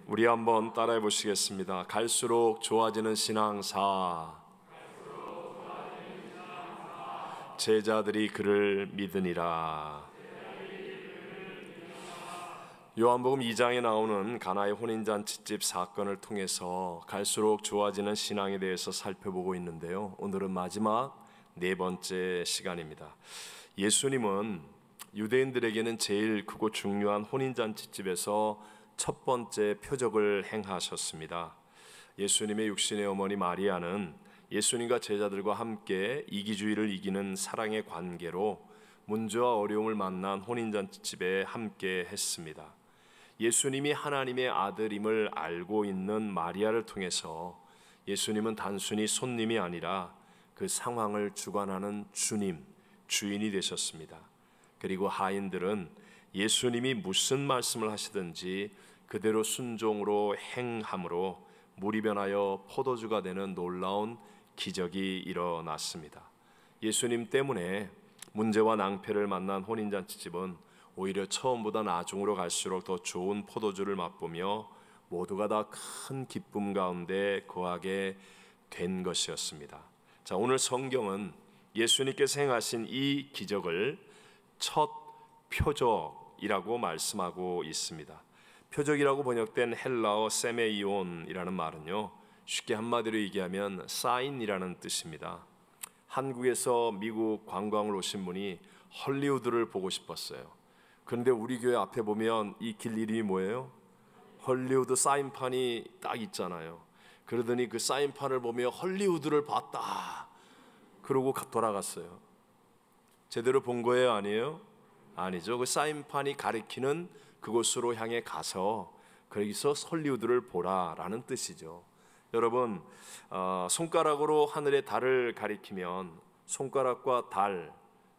우리 한번 따라해 보시겠습니다. 갈수록 좋아지는 신앙사, 제자들이 그를 믿으니라. 요한복음 2장에 나오는 가나의 혼인잔치집 사건을 통해서 갈수록 좋아지는 신앙에 대해서 살펴보고 있는데요, 오늘은 마지막 네 번째 시간입니다. 예수님은 유대인들에게는 제일 크고 중요한 혼인잔치집에서 첫 번째 표적을 행하셨습니다. 예수님의 육신의 어머니 마리아는 예수님과 제자들과 함께 이기주의를 이기는 사랑의 관계로 문제와 어려움을 만난 혼인잔치집에 함께 했습니다. 예수님이 하나님의 아들임을 알고 있는 마리아를 통해서 예수님은 단순히 손님이 아니라 그 상황을 주관하는 주님, 주인이 되셨습니다. 그리고 하인들은 예수님이 무슨 말씀을 하시든지 그대로 순종으로 행함으로 물이 변하여 포도주가 되는 놀라운 기적이 일어났습니다. 예수님 때문에 문제와 낭패를 만난 혼인잔치집은 오히려 처음보다 나중으로 갈수록 더 좋은 포도주를 맛보며 모두가 다 큰 기쁨 가운데 거하게 된 것이었습니다. 자, 오늘 성경은 예수님께서 행하신 이 기적을 첫 표적이라고 말씀하고 있습니다. 표적이라고 번역된 헬라어 세메이온이라는 말은요, 쉽게 한마디로 얘기하면 사인이라는 뜻입니다. 한국에서 미국 관광을 오신 분이 헐리우드를 보고 싶었어요. 그런데 우리 교회 앞에 보면 이 길 이름이 뭐예요? 헐리우드 사인판이 딱 있잖아요. 그러더니 그 사인판을 보며 헐리우드를 봤다 그러고 돌아갔어요. 제대로 본 거예요, 아니에요? 아니죠. 그 사인판이 가리키는 그곳으로 향해 가서 거기서 헐리우드를 보라라는 뜻이죠. 여러분, 손가락으로 하늘의 달을 가리키면 손가락과 달,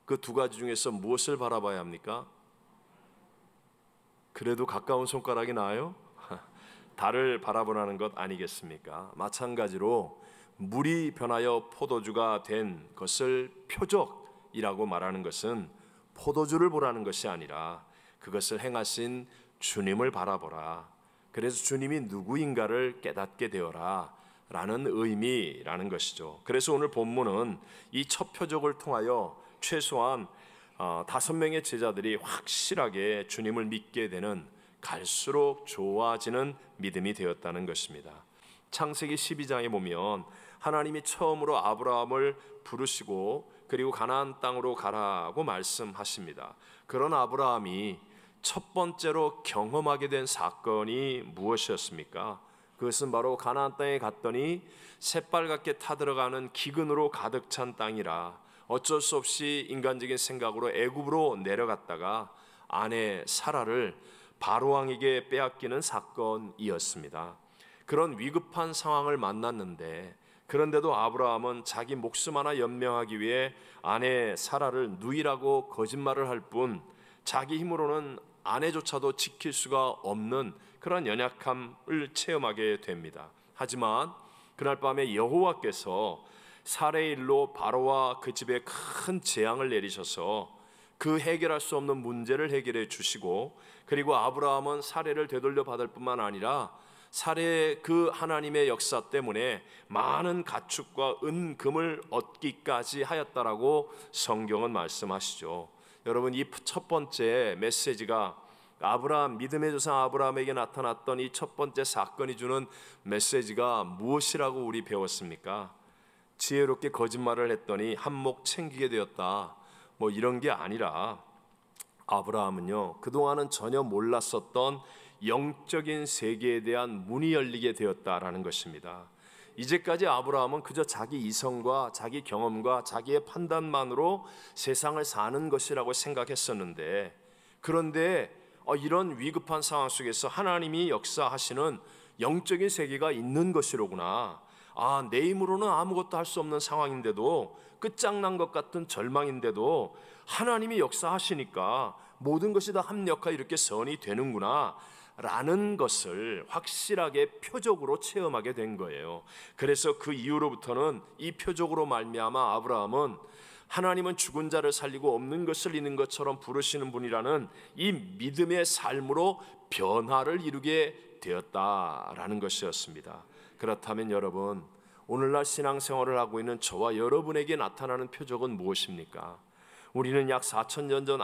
그 두 가지 중에서 무엇을 바라봐야 합니까? 그래도 가까운 손가락이 나아요? 달을 바라보라는 것 아니겠습니까? 마찬가지로 물이 변하여 포도주가 된 것을 표적이라고 말하는 것은 포도주를 보라는 것이 아니라 그것을 행하신 주님을 바라보라. 그래서 주님이 누구인가를 깨닫게 되어라 라는 의미라는 것이죠. 그래서 오늘 본문은 이 첫 표적을 통하여 최소한 5명의 제자들이 확실하게 주님을 믿게 되는, 갈수록 좋아지는 믿음이 되었다는 것입니다. 창세기 12장에 보면 하나님이 처음으로 아브라함을 부르시고 그리고 가나안 땅으로 가라고 말씀하십니다. 그런 아브라함이 첫 번째로 경험하게 된 사건이 무엇이었습니까? 그것은 바로 가나안 땅에 갔더니 새빨갛게 타들어가는 기근으로 가득 찬 땅이라 어쩔 수 없이 인간적인 생각으로 애굽으로 내려갔다가 아내 사라를 바로왕에게 빼앗기는 사건이었습니다. 그런 위급한 상황을 만났는데, 그런데도 아브라함은 자기 목숨 하나 연명하기 위해 아내 사라를 누이라고 거짓말을 할 뿐 자기 힘으로는 아내조차도 지킬 수가 없는 그런 연약함을 체험하게 됩니다. 하지만 그날 밤에 여호와께서 사례의 일로 바로와 그 집에 큰 재앙을 내리셔서 그 해결할 수 없는 문제를 해결해 주시고, 그리고 아브라함은 사례를 되돌려 받을 뿐만 아니라 사례의 그 하나님의 역사 때문에 많은 가축과 은금을 얻기까지 하였다라고 성경은 말씀하시죠. 여러분, 이 첫 번째 메시지가 아브라함, 믿음의 조상 아브라함에게 나타났던 이 첫 번째 사건이 주는 메시지가 무엇이라고 우리 배웠습니까? 지혜롭게 거짓말을 했더니 한몫 챙기게 되었다, 뭐 이런 게 아니라 아브라함은요, 그동안은 전혀 몰랐었던 영적인 세계에 대한 문이 열리게 되었다라는 것입니다. 이제까지 아브라함은 그저 자기 이성과 자기 경험과 자기의 판단만으로 세상을 사는 것이라고 생각했었는데, 그런데 이런 위급한 상황 속에서 하나님이 역사하시는 영적인 세계가 있는 것이로구나. 내 힘으로는 아무것도 할 수 없는 상황인데도, 끝장난 것 같은 절망인데도 하나님이 역사하시니까 모든 것이 다 합력하여 이렇게 선이 되는구나 라는 것을 확실하게 표적으로 체험하게 된 거예요. 그래서 그 이후로부터는 이 표적으로 말미암아 아브라함은 하나님은 죽은 자를 살리고 없는 것을 있는 것처럼 부르시는 분이라는 이 믿음의 삶으로 변화를 이루게 되었다라는 것이었습니다. 그렇다면 여러분, 오늘날 신앙생활을 하고 있는 저와 여러분에게 나타나는 표적은 무엇입니까? 우리는 약 4,000년 전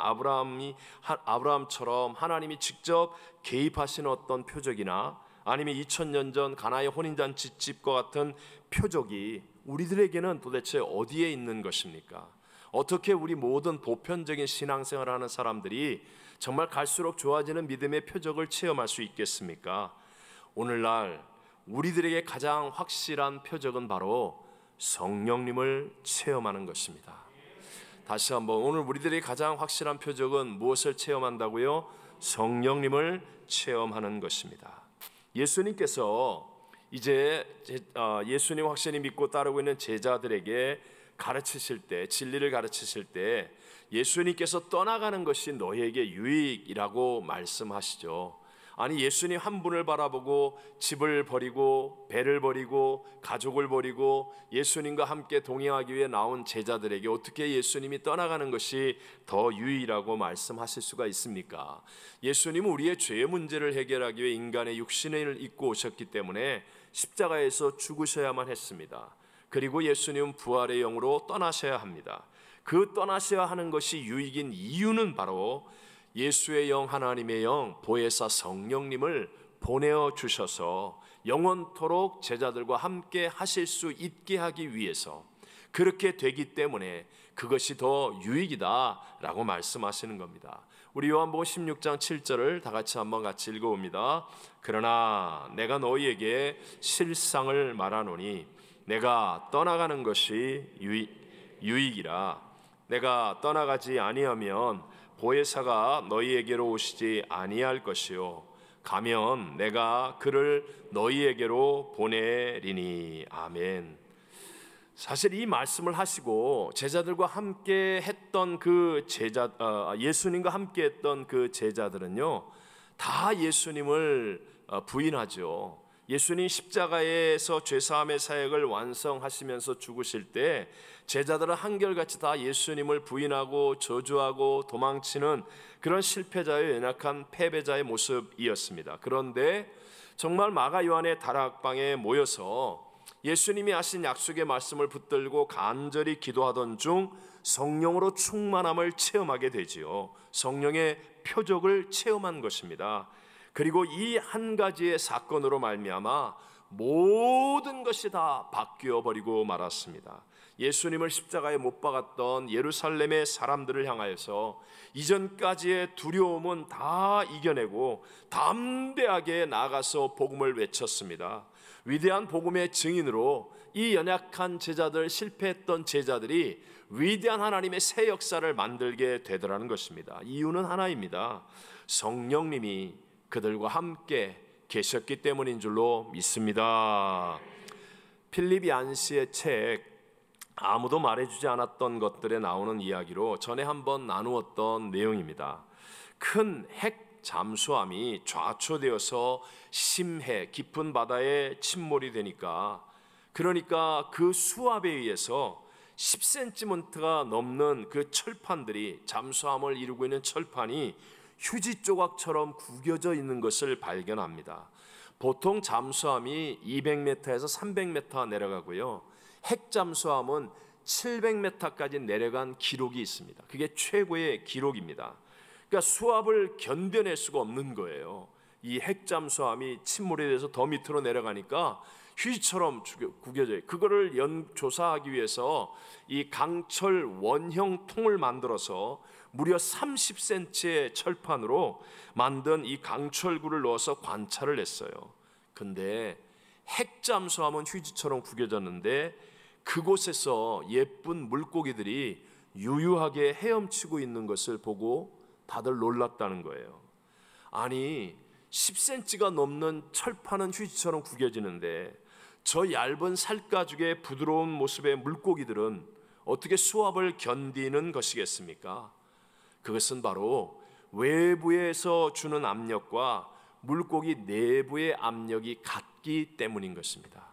아브라함처럼 하나님이 직접 개입하신 어떤 표적이나 아니면 2,000년 전 가나의 혼인잔치 집과 같은 표적이 우리들에게는 도대체 어디에 있는 것입니까? 어떻게 우리 모든 보편적인 신앙생활을 하는 사람들이 정말 갈수록 좋아지는 믿음의 표적을 체험할 수 있겠습니까? 오늘날 우리들에게 가장 확실한 표적은 바로 성령님을 체험하는 것입니다. 다시 한번, 오늘 우리들의 가장 확실한 표적은 무엇을 체험한다고요? 성령님을 체험하는 것입니다. 예수님께서 이제 예수님 확실히 믿고 따르고 있는 제자들에게 가르치실 때, 진리를 가르치실 때 예수님께서 떠나가는 것이 너희에게 유익이라고 말씀하시죠. 아니, 예수님 한 분을 바라보고 집을 버리고 배를 버리고 가족을 버리고 예수님과 함께 동행하기 위해 나온 제자들에게 어떻게 예수님이 떠나가는 것이 더 유익이라고 말씀하실 수가 있습니까? 예수님은 우리의 죄의 문제를 해결하기 위해 인간의 육신을 입고 오셨기 때문에 십자가에서 죽으셔야만 했습니다. 그리고 예수님은 부활의 영으로 떠나셔야 합니다. 그 떠나셔야 하는 것이 유익인 이유는 바로 예수의 영, 하나님의 영, 보혜사 성령님을 보내어 주셔서 영원토록 제자들과 함께 하실 수 있게 하기 위해서, 그렇게 되기 때문에 그것이 더 유익이다라고 말씀하시는 겁니다. 우리 요한복음 16장 7절을 다 같이 한번 같이 읽어봅니다. 그러나 내가 너희에게 실상을 말하노니 내가 떠나가는 것이 유익이라. 내가 떠나가지 아니하면 보혜사가 너희에게로 오시지 아니할 것이요 가면 내가 그를 너희에게로 보내리니. 아멘. 사실 이 말씀을 하시고 제자들과 함께 했던 예수님과 함께 했던 그 제자들은요, 다 예수님을 부인하죠. 예수님 십자가에서 죄사함의 사역을 완성하시면서 죽으실 때 제자들은 한결같이 다 예수님을 부인하고 저주하고 도망치는 그런 실패자의 연약한 패배자의 모습이었습니다. 그런데 정말 마가 요한의 다락방에 모여서 예수님이 하신 약속의 말씀을 붙들고 간절히 기도하던 중 성령으로 충만함을 체험하게 되지요. 성령의 표적을 체험한 것입니다. 그리고 이 한 가지의 사건으로 말미암아 모든 것이 다 바뀌어 버리고 말았습니다. 예수님을 십자가에 못 박았던 예루살렘의 사람들을 향하여서 이전까지의 두려움은 다 이겨내고 담대하게 나가서 복음을 외쳤습니다. 위대한 복음의 증인으로 이 연약한 제자들, 실패했던 제자들이 위대한 하나님의 새 역사를 만들게 되더라는 것입니다. 이유는 하나입니다. 성령님이 그들과 함께 계셨기 때문인 줄로 믿습니다. 필립 얀시의 책 아무도 말해주지 않았던 것들에 나오는 이야기로 전에 한번 나누었던 내용입니다. 큰 핵 잠수함이 좌초되어서 심해 깊은 바다에 침몰이 되니까, 그러니까 그 수압에 의해서 10cm가 넘는 그 철판들이, 잠수함을 이루고 있는 철판이 휴지 조각처럼 구겨져 있는 것을 발견합니다. 보통 잠수함이 200m에서 300m 내려가고요, 핵잠수함은 700m까지 내려간 기록이 있습니다. 그게 최고의 기록입니다. 그러니까 수압을 견뎌낼 수가 없는 거예요. 이 핵잠수함이 침몰이 돼서 더 밑으로 내려가니까 휴지처럼 구겨져요. 그거를 조사하기 위해서 이 강철 원형 통을 만들어서 무려 30cm의 철판으로 만든 이 강철구를 넣어서 관찰을 했어요. 근데 핵잠수함은 휴지처럼 구겨졌는데 그곳에서 예쁜 물고기들이 유유하게 헤엄치고 있는 것을 보고 다들 놀랐다는 거예요. 아니, 10cm가 넘는 철판은 휴지처럼 구겨지는데 저 얇은 살가죽의 부드러운 모습의 물고기들은 어떻게 수압을 견디는 것이겠습니까? 그것은 바로 외부에서 주는 압력과 물고기 내부의 압력이 같기 때문인 것입니다.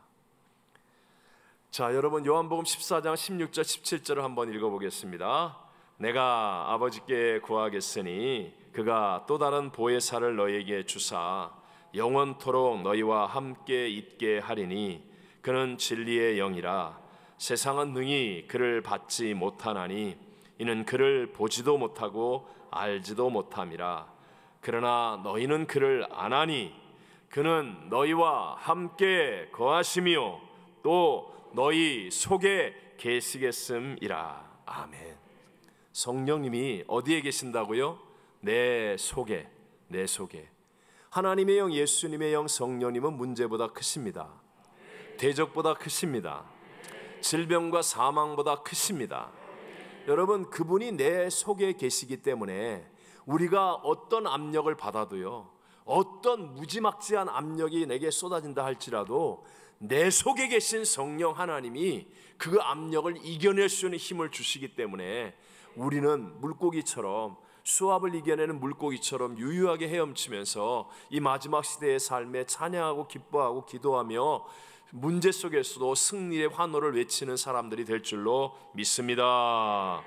자, 여러분, 요한복음 14장 16절 17절을 한번 읽어보겠습니다. 내가 아버지께 구하겠으니 그가 또 다른 보혜사를 너에게 주사 영원토록 너희와 함께 있게 하리니 그는 진리의 영이라. 세상은 능히 그를 받지 못하나니 이는 그를 보지도 못하고 알지도 못함이라. 그러나 너희는 그를 아나니 그는 너희와 함께 거하시며 또 너희 속에 계시겠음이라. 아멘. 성령님이 어디에 계신다고요? 내 속에, 내 속에. 하나님의 영, 예수님의 영, 성령님은 문제보다 크십니다. 대적보다 크십니다. 질병과 사망보다 크십니다. 여러분, 그분이 내 속에 계시기 때문에 우리가 어떤 압력을 받아도요, 어떤 무지막지한 압력이 내게 쏟아진다 할지라도 내 속에 계신 성령 하나님이 그 압력을 이겨낼 수 있는 힘을 주시기 때문에 우리는 물고기처럼, 수압을 이겨내는 물고기처럼 유유하게 헤엄치면서 이 마지막 시대의 삶에 찬양하고 기뻐하고 기도하며 문제 속에서도 승리의 환호를 외치는 사람들이 될 줄로 믿습니다.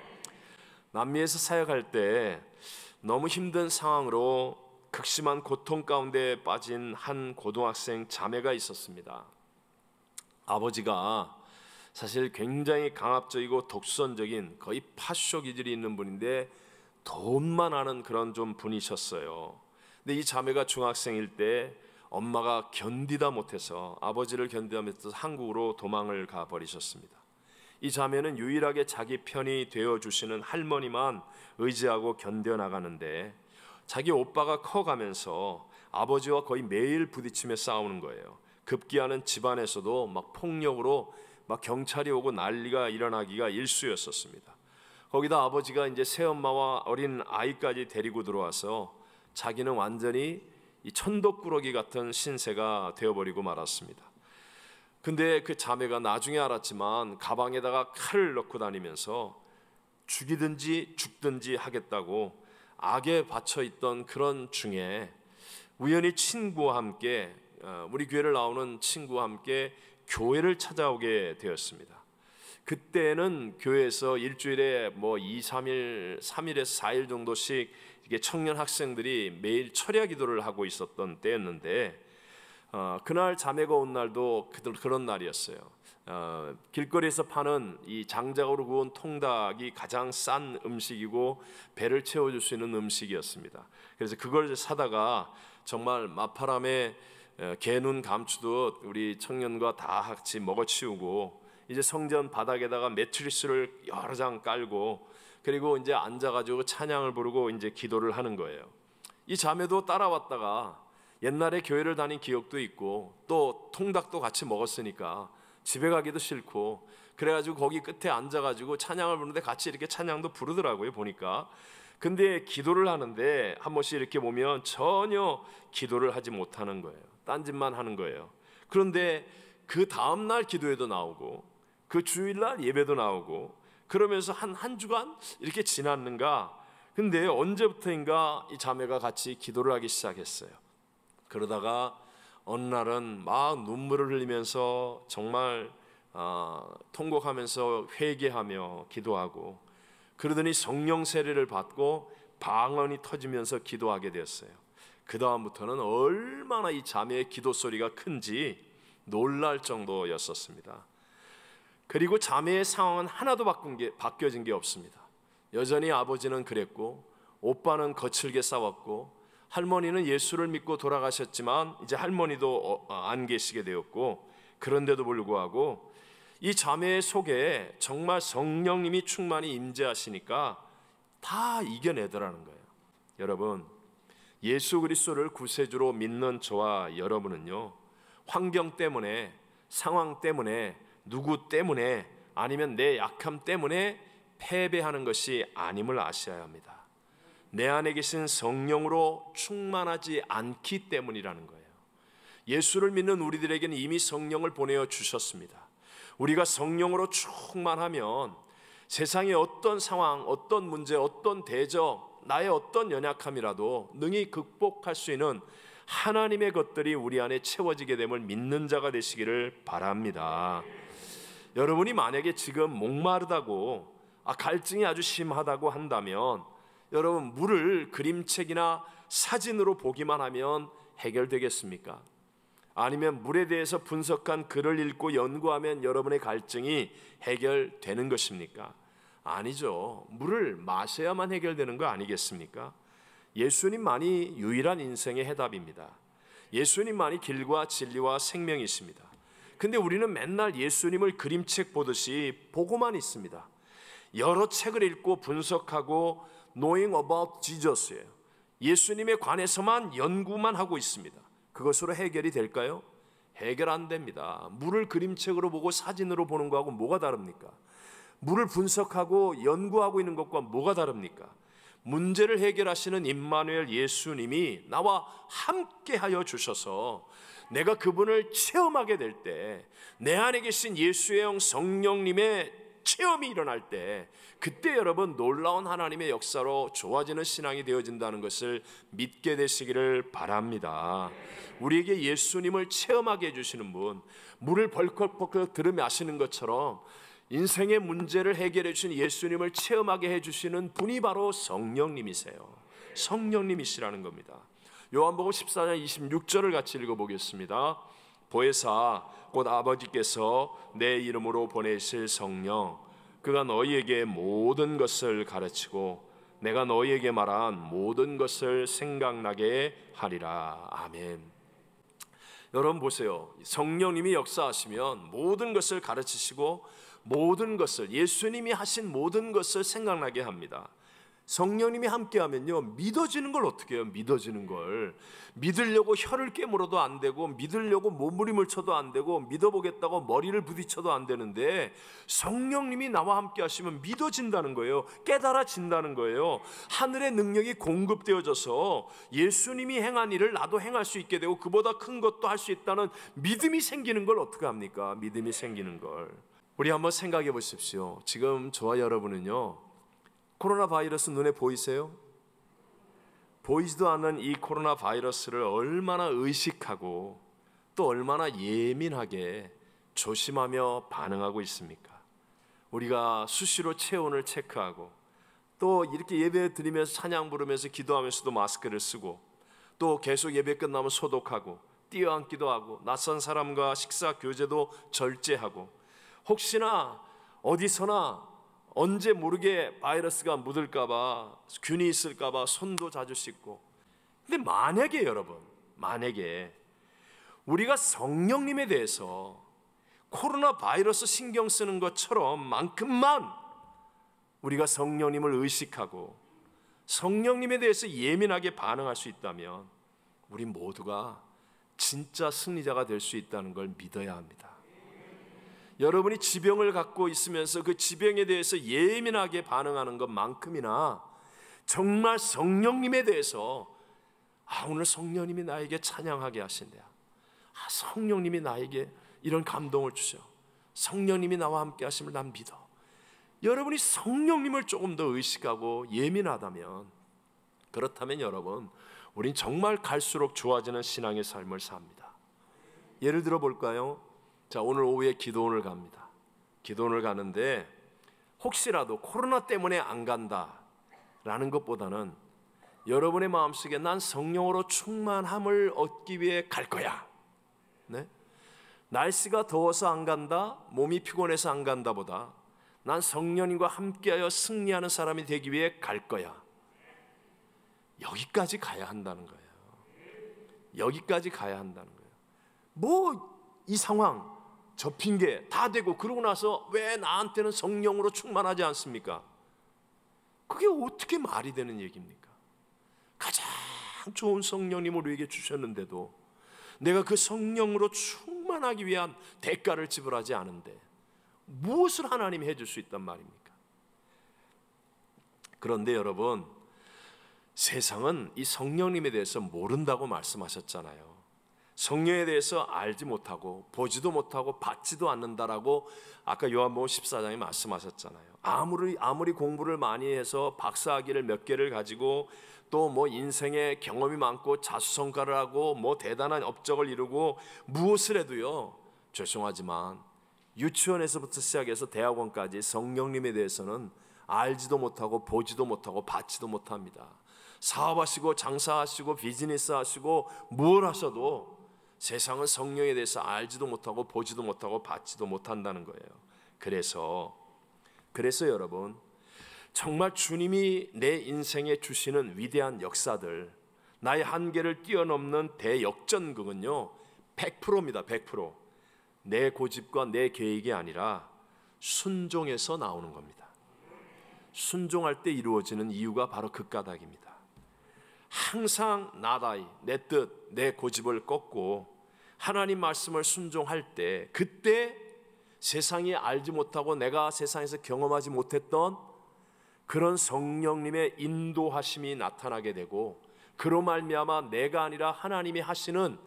남미에서 사역할 때 너무 힘든 상황으로 극심한 고통 가운데 빠진 한 고등학생 자매가 있었습니다. 아버지가 사실 굉장히 강압적이고 독선적인 거의 파쇼 기질이 있는 분인데 돈만 아는 그런 좀 분이셨어요. 근데 이 자매가 중학생일 때 엄마가 견디다 못해서, 아버지를 견디다 못해서 한국으로 도망을 가버리셨습니다. 이 자매는 유일하게 자기 편이 되어주시는 할머니만 의지하고 견뎌나가는데 자기 오빠가 커가면서 아버지와 거의 매일 부딪히며 싸우는 거예요. 급기야는 집안에서도 막 폭력으로 막 경찰이 오고 난리가 일어나기가 일쑤였었습니다. 거기다 아버지가 이제 새엄마와 어린 아이까지 데리고 들어와서 자기는 완전히 이 천덕꾸러기 같은 신세가 되어버리고 말았습니다. 근데 그 자매가 나중에 알았지만 가방에다가 칼을 넣고 다니면서 죽이든지 죽든지 하겠다고 악에 받쳐있던 그런 중에 우연히 친구와 함께, 우리 교회를 나오는 친구와 함께 교회를 찾아오게 되었습니다. 그때는 교회에서 일주일에 뭐 3일에서 4일 정도씩 이게 청년 학생들이 매일 철야 기도를 하고 있었던 때였는데 그날 자매가 온 날도 그런 날이었어요. 길거리에서 파는 이 장작으로 구운 통닭이 가장 싼 음식이고 배를 채워줄 수 있는 음식이었습니다. 그래서 그걸 사다가 정말 맞바람에 개눈 감추듯 우리 청년과 다 같이 먹어치우고 이제 성전 바닥에다가 매트리스를 여러 장 깔고 그리고 이제 앉아가지고 찬양을 부르고 이제 기도를 하는 거예요. 이 자매도 따라왔다가 옛날에 교회를 다닌 기억도 있고 또 통닭도 같이 먹었으니까 집에 가기도 싫고 그래가지고 거기 끝에 앉아가지고 찬양을 부르는데 같이 이렇게 찬양도 부르더라고요, 보니까. 근데 기도를 하는데 한 번씩 이렇게 보면 전혀 기도를 하지 못하는 거예요. 딴짓만 하는 거예요. 그런데 그 다음날 기도회도 나오고 그 주일날 예배도 나오고 그러면서 한 주간 이렇게 지났는가. 근데 언제부터인가 이 자매가 같이 기도를 하기 시작했어요. 그러다가 어느 날은 막 눈물을 흘리면서 정말 통곡하면서 회개하며 기도하고 그러더니 성령 세례를 받고 방언이 터지면서 기도하게 되었어요. 그 다음부터는 얼마나 이 자매의 기도 소리가 큰지 놀랄 정도였었습니다. 그리고 자매의 상황은 하나도 바뀌어진 게 없습니다. 여전히 아버지는 그랬고 오빠는 거칠게 싸웠고 할머니는 예수를 믿고 돌아가셨지만 이제 할머니도 안 계시게 되었고 그런데도 불구하고 이 자매의 속에 정말 성령님이 충만히 임재하시니까 다 이겨내더라는 거예요. 여러분, 예수 그리스도를 구세주로 믿는 저와 여러분은요, 환경 때문에, 상황 때문에, 누구 때문에 아니면 내 약함 때문에 패배하는 것이 아님을 아셔야 합니다. 내 안에 계신 성령으로 충만하지 않기 때문이라는 거예요. 예수를 믿는 우리들에게는 이미 성령을 보내어 주셨습니다. 우리가 성령으로 충만하면 세상의 어떤 상황, 어떤 문제, 어떤 대적, 나의 어떤 연약함이라도 능히 극복할 수 있는 하나님의 것들이 우리 안에 채워지게 됨을 믿는 자가 되시기를 바랍니다. 여러분이 만약에 지금 목마르다고, 갈증이 아주 심하다고 한다면 여러분 물을 그림책이나 사진으로 보기만 하면 해결되겠습니까? 아니면 물에 대해서 분석한 글을 읽고 연구하면 여러분의 갈증이 해결되는 것입니까? 아니죠. 물을 마셔야만 해결되는 거 아니겠습니까? 예수님만이 유일한 인생의 해답입니다. 예수님만이 길과 진리와 생명이십니다. 근데 우리는 맨날 예수님을 그림책 보듯이 보고만 있습니다. 여러 책을 읽고 분석하고 knowing about Jesus예요. 예수님에 관해서만 연구만 하고 있습니다. 그것으로 해결이 될까요? 해결 안 됩니다. 물을 그림책으로 보고 사진으로 보는 거하고 뭐가 다릅니까? 물을 분석하고 연구하고 있는 것과 뭐가 다릅니까? 문제를 해결하시는 임마누엘 예수님이 나와 함께하여 주셔서 내가 그분을 체험하게 될 때, 내 안에 계신 예수의 영 성령님의 체험이 일어날 때, 그때 여러분 놀라운 하나님의 역사로 좋아지는 신앙이 되어진다는 것을 믿게 되시기를 바랍니다. 우리에게 예수님을 체험하게 해주시는 분, 물을 벌컥벌컥 들여 마시는 것처럼 인생의 문제를 해결해 주신 예수님을 체험하게 해주시는 분이 바로 성령님이세요. 성령님이시라는 겁니다. 요한복음 14장 26절을 같이 읽어보겠습니다. 보혜사 곧 아버지께서 내 이름으로 보내실 성령, 그가 너희에게 모든 것을 가르치고 내가 너희에게 말한 모든 것을 생각나게 하리라. 아멘. 여러분 보세요. 성령님이 역사하시면 모든 것을 가르치시고 모든 것을, 예수님이 하신 모든 것을 생각나게 합니다. 성령님이 함께하면요, 믿어지는 걸 어떻게 해요? 믿어지는 걸 믿으려고 혀를 깨물어도 안 되고, 믿으려고 몸부림을 쳐도 안 되고, 믿어보겠다고 머리를 부딪혀도 안 되는데 성령님이 나와 함께 하시면 믿어진다는 거예요. 깨달아진다는 거예요. 하늘의 능력이 공급되어져서 예수님이 행한 일을 나도 행할 수 있게 되고 그보다 큰 것도 할 수 있다는 믿음이 생기는 걸 어떻게 합니까? 믿음이 생기는 걸. 우리 한번 생각해 보십시오. 지금 저와 여러분은요, 코로나 바이러스 눈에 보이세요? 보이지도 않는 이 코로나 바이러스를 얼마나 의식하고 또 얼마나 예민하게 조심하며 반응하고 있습니까? 우리가 수시로 체온을 체크하고 또 이렇게 예배 드리면서 찬양 부르면서 기도하면서도 마스크를 쓰고 또 계속 예배 끝나면 소독하고 뛰어앉기도 하고 낯선 사람과 식사 교제도 절제하고 혹시나 어디서나 언제 모르게 바이러스가 묻을까봐, 균이 있을까봐 손도 자주 씻고. 근데 만약에 여러분, 만약에 우리가 성령님에 대해서 코로나 바이러스 신경 쓰는 것처럼 만큼만 우리가 성령님을 의식하고 성령님에 대해서 예민하게 반응할 수 있다면 우리 모두가 진짜 승리자가 될 수 있다는 걸 믿어야 합니다. 여러분이 지병을 갖고 있으면서 그 지병에 대해서 예민하게 반응하는 것만큼이나 정말 성령님에 대해서 오늘 성령님이 나에게 찬양하게 하신대요. 성령님이 나에게 이런 감동을 주셔. 성령님이 나와 함께 하심을 난 믿어. 여러분이 성령님을 조금 더 의식하고 예민하다면, 그렇다면 여러분, 우린 정말 갈수록 좋아지는 신앙의 삶을 삽니다. 예를 들어 볼까요? 자, 오늘 오후에 기도원을 갑니다. 기도원을 가는데 혹시라도 코로나 때문에 안 간다라는 것보다는 여러분의 마음속에 난 성령으로 충만함을 얻기 위해 갈 거야. 네? 날씨가 더워서 안 간다, 몸이 피곤해서 안 간다보다 난 성령님과 함께하여 승리하는 사람이 되기 위해 갈 거야. 여기까지 가야 한다는 거예요. 여기까지 가야 한다는 거예요. 뭐 이 상황, 저 핑계 다 되고 그러고 나서 왜 나한테는 성령으로 충만하지 않습니까? 그게 어떻게 말이 되는 얘기입니까? 가장 좋은 성령님을 우리에게 주셨는데도 내가 그 성령으로 충만하기 위한 대가를 지불하지 않은데 무엇을 하나님이 해줄 수 있단 말입니까? 그런데 여러분, 세상은 이 성령님에 대해서 모른다고 말씀하셨잖아요. 성령에 대해서 알지 못하고 보지도 못하고 받지도 않는다라고 아까 요한복음 14장에 말씀하셨잖아요. 아무리 공부를 많이 해서 박사학위를 몇 개를 가지고 또 뭐 인생에 경험이 많고 자수성가를 하고 뭐 대단한 업적을 이루고 무엇을 해도요, 죄송하지만 유치원에서부터 시작해서 대학원까지 성령님에 대해서는 알지도 못하고 보지도 못하고 받지도 못합니다. 사업하시고 장사하시고 비즈니스 하시고 뭘 하셔도 세상은 성령에 대해서 알지도 못하고 보지도 못하고 받지도 못한다는 거예요. 그래서 여러분, 정말 주님이 내 인생에 주시는 위대한 역사들, 나의 한계를 뛰어넘는 대역전극은요 100%입니다. 100%. 내 고집과 내 계획이 아니라 순종에서 나오는 겁니다. 순종할 때 이루어지는 이유가 바로 그 까닭입니다. 항상 나다이, 내 뜻, 내 고집을 꺾고 하나님 말씀을 순종할 때, 그때 세상이 알지 못하고 내가 세상에서 경험하지 못했던 그런 성령님의 인도하심이 나타나게 되고, 그로 말미암아 내가 아니라 하나님이 하시는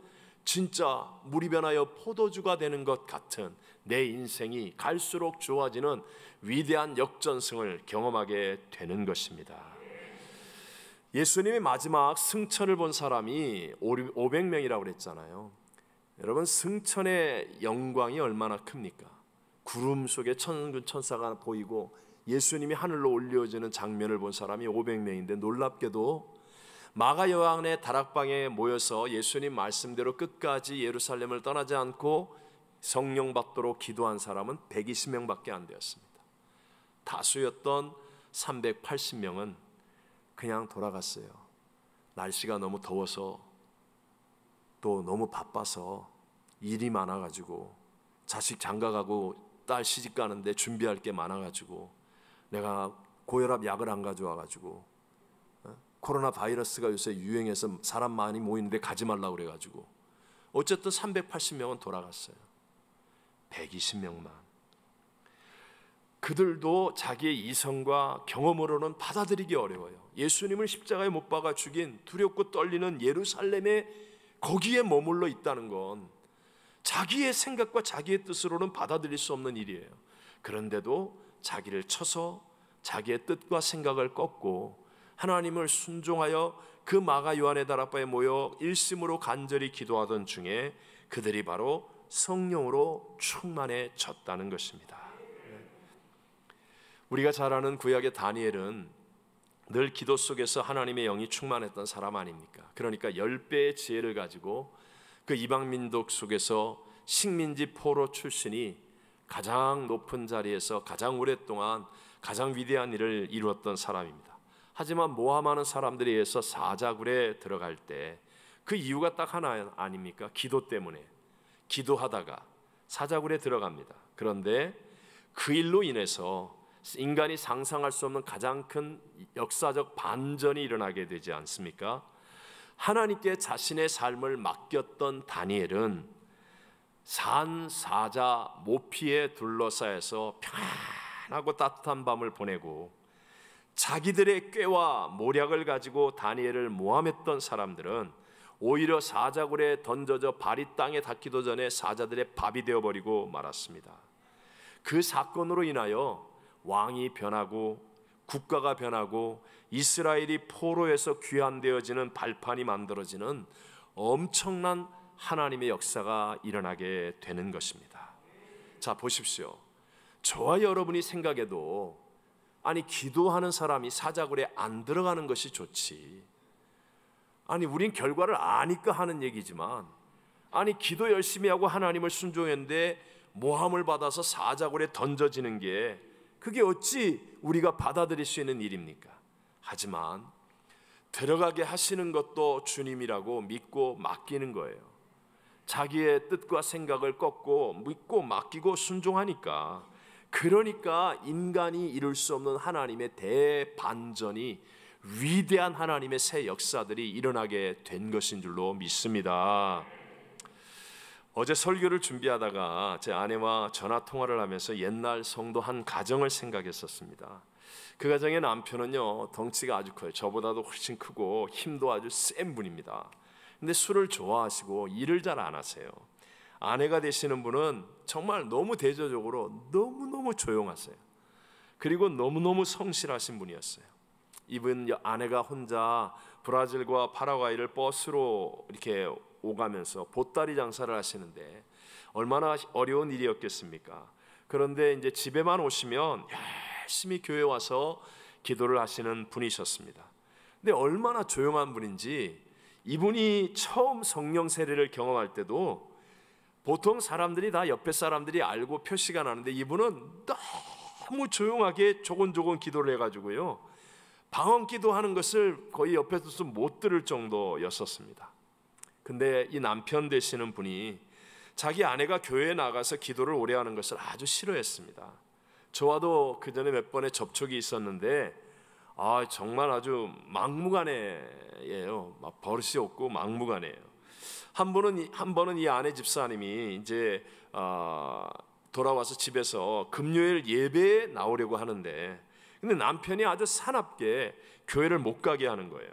진짜 물이 변하여 포도주가 되는 것 같은 내 인생이 갈수록 좋아지는 위대한 역전승을 경험하게 되는 것입니다. 예수님의 마지막 승천을 본 사람이 500명이라고 그랬잖아요. 여러분, 승천의 영광이 얼마나 큽니까? 구름 속에 천군 천사가 보이고 예수님이 하늘로 올려지는 장면을 본 사람이 500명인데, 놀랍게도 마가 요한의 다락방에 모여서 예수님 말씀대로 끝까지 예루살렘을 떠나지 않고 성령 받도록 기도한 사람은 120명밖에 안 되었습니다. 다수였던 380명은 그냥 돌아갔어요. 날씨가 너무 더워서, 또 너무 바빠서, 일이 많아가지고, 자식 장가가고 딸 시집 가는데 준비할 게 많아가지고, 내가 고혈압 약을 안 가져와가지고, 코로나 바이러스가 요새 유행해서 사람 많이 모이는데 가지 말라고 그래가지고, 어쨌든 380명은 돌아갔어요. 120명만. 그들도 자기의 이성과 경험으로는 받아들이기 어려워요. 예수님을 십자가에 못 박아 죽인 두렵고 떨리는 예루살렘에 거기에 머물러 있다는 건 자기의 생각과 자기의 뜻으로는 받아들일 수 없는 일이에요. 그런데도 자기를 쳐서 자기의 뜻과 생각을 꺾고 하나님을 순종하여 그 마가 요한의 다락방에 모여 일심으로 간절히 기도하던 중에 그들이 바로 성령으로 충만해졌다는 것입니다. 우리가 잘 아는 구약의 다니엘은 늘 기도 속에서 하나님의 영이 충만했던 사람 아닙니까? 그러니까 10배의 지혜를 가지고 그 이방 민족 속에서 식민지 포로 출신이 가장 높은 자리에서 가장 오랫동안 가장 위대한 일을 이루었던 사람입니다. 하지만 모함하는 사람들에 의해서 사자굴에 들어갈 때 그 이유가 딱 하나 아닙니까? 기도 때문에. 기도하다가 사자굴에 들어갑니다. 그런데 그 일로 인해서 인간이 상상할 수 없는 가장 큰 역사적 반전이 일어나게 되지 않습니까? 하나님께 자신의 삶을 맡겼던 다니엘은 산 사자 모피에 둘러싸여서 평안하고 따뜻한 밤을 보내고, 자기들의 꾀와 모략을 가지고 다니엘을 모함했던 사람들은 오히려 사자굴에 던져져 발이 땅에 닿기도 전에 사자들의 밥이 되어버리고 말았습니다. 그 사건으로 인하여 왕이 변하고 국가가 변하고 이스라엘이 포로에서 귀환되어지는 발판이 만들어지는 엄청난 하나님의 역사가 일어나게 되는 것입니다. 자, 보십시오. 저와 여러분이 생각해도, 아니, 기도하는 사람이 사자굴에 안 들어가는 것이 좋지. 아니, 우린 결과를 아니까 하는 얘기지만, 아니, 기도 열심히 하고 하나님을 순종했는데 모함을 받아서 사자굴에 던져지는 게 그게 어찌 우리가 받아들일 수 있는 일입니까? 하지만 들어가게 하시는 것도 주님이라고 믿고 맡기는 거예요. 자기의 뜻과 생각을 꺾고 믿고 맡기고 순종하니까, 그러니까 인간이 이룰 수 없는 하나님의 대반전이, 위대한 하나님의 새 역사들이 일어나게 된 것인 줄로 믿습니다. 어제 설교를 준비하다가 제 아내와 전화 통화를 하면서 옛날 성도 한 가정을 생각했었습니다. 그 가정의 남편은요, 덩치가 아주 커요. 저보다도 훨씬 크고 힘도 아주 센 분입니다. 근데 술을 좋아하시고 일을 잘 안 하세요. 아내가 되시는 분은 정말 너무 대조적으로 너무너무 조용하세요. 그리고 너무너무 성실하신 분이었어요. 이분 아내가 혼자 브라질과 파라과이를 버스로 이렇게 오가면서 보따리 장사를 하시는데 얼마나 어려운 일이었겠습니까? 그런데 이제 집에만 오시면 열심히 교회 와서 기도를 하시는 분이셨습니다. 근데 얼마나 조용한 분인지, 이분이 처음 성령 세례를 경험할 때도 보통 사람들이 다 옆에 사람들이 알고 표시가 나는데 이분은 너무 조용하게 조곤조곤 기도를 해가지고요, 방언 기도하는 것을 거의 옆에서 못 들을 정도였었습니다. 근데 이 남편 되시는 분이 자기 아내가 교회에 나가서 기도를 오래 하는 것을 아주 싫어했습니다. 저와도 그 전에 몇 번의 접촉이 있었는데 정말 아주 막무가내예요. 막 버릇이 없고 막무가내예요. 한 번은 이 아내 집사님이 이제 돌아와서 집에서 금요일 예배에 나오려고 하는데, 근데 남편이 아주 사납게 교회를 못 가게 하는 거예요.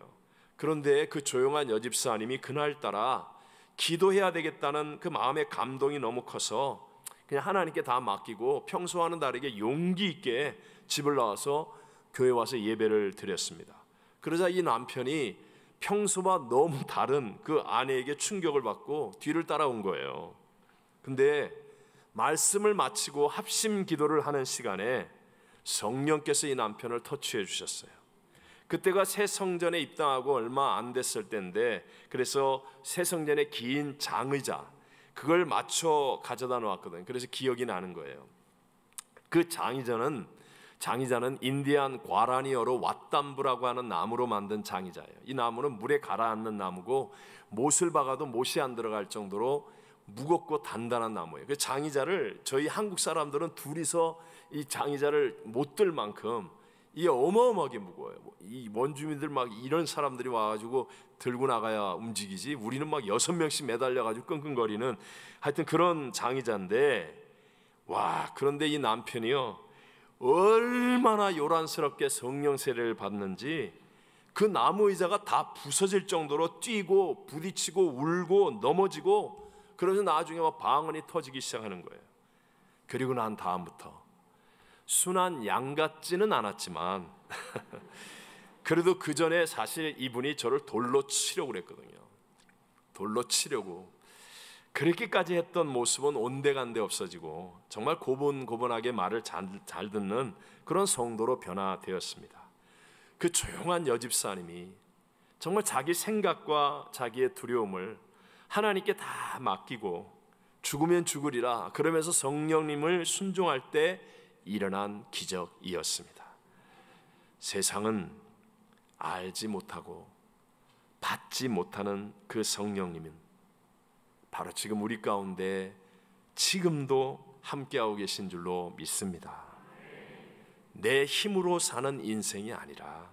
그런데 그 조용한 여집사님이 그날따라 기도해야 되겠다는 그 마음의 감동이 너무 커서 그냥 하나님께 다 맡기고 평소와는 다르게 용기 있게 집을 나와서 교회 와서 예배를 드렸습니다. 그러자 이 남편이 평소와 너무 다른 그 아내에게 충격을 받고 뒤를 따라온 거예요. 근데 말씀을 마치고 합심 기도를 하는 시간에 성령께서 이 남편을 터치해 주셨어요. 그때가 새 성전에 입당하고 얼마 안 됐을 때인데, 그래서 새 성전의 긴 장의자, 그걸 맞춰 가져다 놓았거든요. 그래서 기억이 나는 거예요. 그 장의자는 인디안 과라니어로 왓담부라고 하는 나무로 만든 장의자예요. 이 나무는 물에 가라앉는 나무고 못을 박아도 못이 안 들어갈 정도로 무겁고 단단한 나무예요. 그 장의자를 저희 한국 사람들은 둘이서 이 장의자를 못 들 만큼 이게 어마어마하게 무거워요. 이 원주민들 막 이런 사람들이 와가지고 들고 나가야 움직이지, 우리는 막 6명씩 매달려가지고 끙끙거리는 하여튼 그런 장의자인데, 그런데 이 남편이요, 얼마나 요란스럽게 성령 세례를 받는지 그 나무 의자가 다 부서질 정도로 뛰고 부딪히고 울고 넘어지고, 그래서 나중에 막 방언이 터지기 시작하는 거예요. 그리고 난 다음부터 순한 양 같지는 않았지만 그래도 그 전에 사실 이분이 저를 돌로 치려고 그랬거든요. 돌로 치려고 그렇게까지 했던 모습은 온데간데 없어지고 정말 고분고분하게 말을 잘 듣는 그런 성도로 변화되었습니다. 그 조용한 여집사님이 정말 자기 생각과 자기의 두려움을 하나님께 다 맡기고 죽으면 죽으리라 그러면서 성령님을 순종할 때 일어난 기적이었습니다. 세상은 알지 못하고 받지 못하는 그 성령님은 바로 지금 우리 가운데 지금도 함께하고 계신 줄로 믿습니다. 내 힘으로 사는 인생이 아니라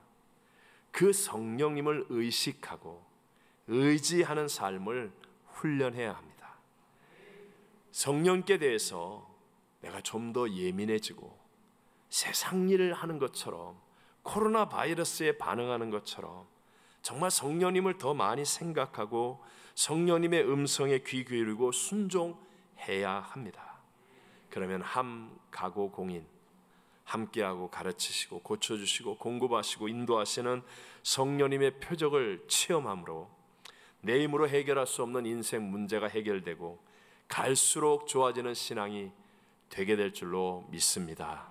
그 성령님을 의식하고 의지하는 삶을 훈련해야 합니다. 성령께 대해서 내가 좀 더 예민해지고 세상 일을 하는 것처럼, 코로나 바이러스에 반응하는 것처럼 정말 성령님을 더 많이 생각하고 성령님의 음성에 귀 기울이고 순종해야 합니다. 그러면 함가고 공인, 함께하고 가르치시고 고쳐주시고 공급하시고 인도하시는 성령님의 표적을 체험함으로 내 힘으로 해결할 수 없는 인생 문제가 해결되고 갈수록 좋아지는 신앙이 되게 될 줄로 믿습니다.